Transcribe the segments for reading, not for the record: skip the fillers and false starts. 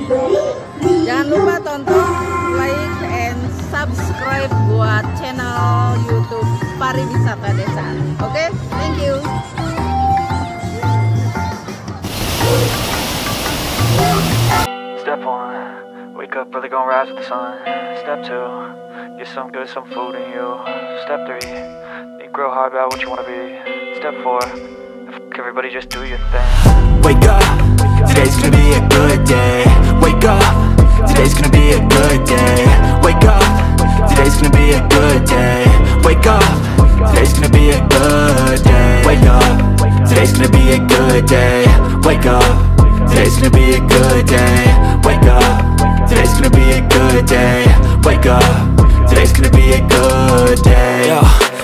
Jangan lupa tonton, like, and subscribe buat channel YouTube Pariwisata Desa. Oke, thank you. Step 1, wake up early, gonna rise with the sun. Step 2, get some good, some food in you. Step 3, think real hard about what you wanna be. Step 4, everybody just do your thing. Wake up, today's gonna be a good day. Wake up, today's gonna be a good day. Wake up, today's gonna be a good day. Wake up, today's gonna be a good day. Wake up, today's gonna be a good day. Wake up, today's gonna be a good day. Wake up, today's gonna be a good day. Wake up, today's gonna be a good day. Yo,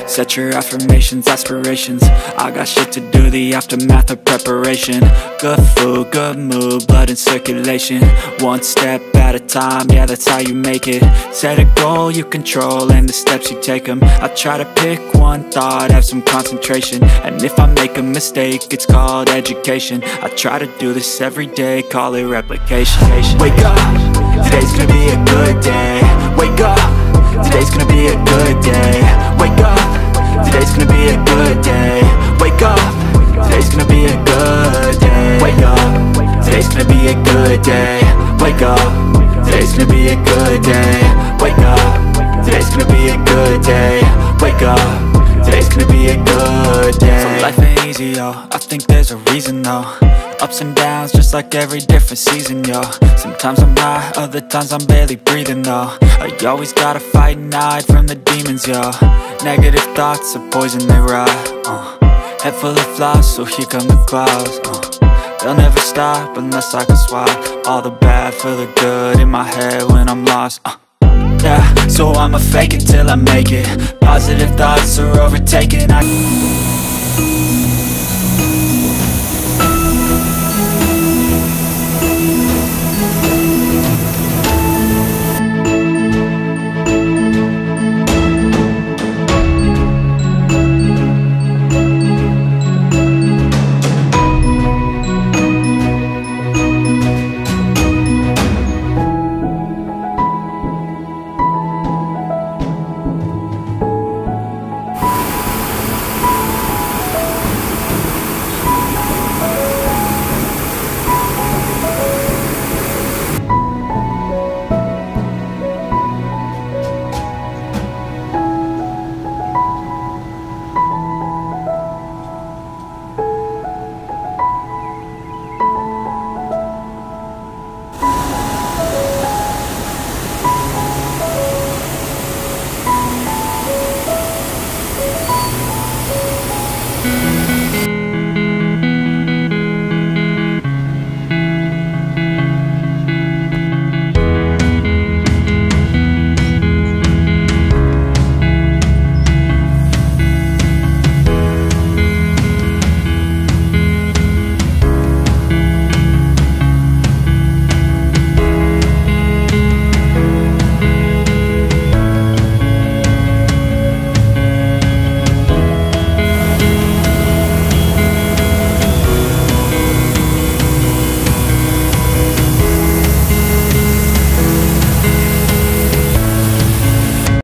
set your affirmations, aspirations. I got shit to do, the aftermath of preparation. Good food, good mood, blood in circulation. One step at a time, yeah, that's how you make it. Set a goal you control and the steps you take them. I try to pick one thought, have some concentration. And if I make a mistake, it's called education. I try to do this every day, call it replication. Wake up, today's gonna be a good day. Wake up, today's gonna be a good day. Wake up, today's gonna be a good day. Wake up, today's gonna be a good day. Wake up, today's gonna be a good day. Wake up, today's gonna be a good day. Wake up, today's gonna be a good day. Wake up, today's gonna be a good day. So life ain't easy, yo, I think there's a reason though. Ups and downs, just like every different season, yo. Sometimes I'm high, other times I'm barely breathing, though. I always gotta fight and hide from the demons, yo. Negative thoughts are poison, they rot. Head full of flies, so here come the clouds. They'll never stop unless I can swap all the bad for the good in my head when I'm lost. Yeah, so I'ma fake it till I make it. Positive thoughts are overtaken.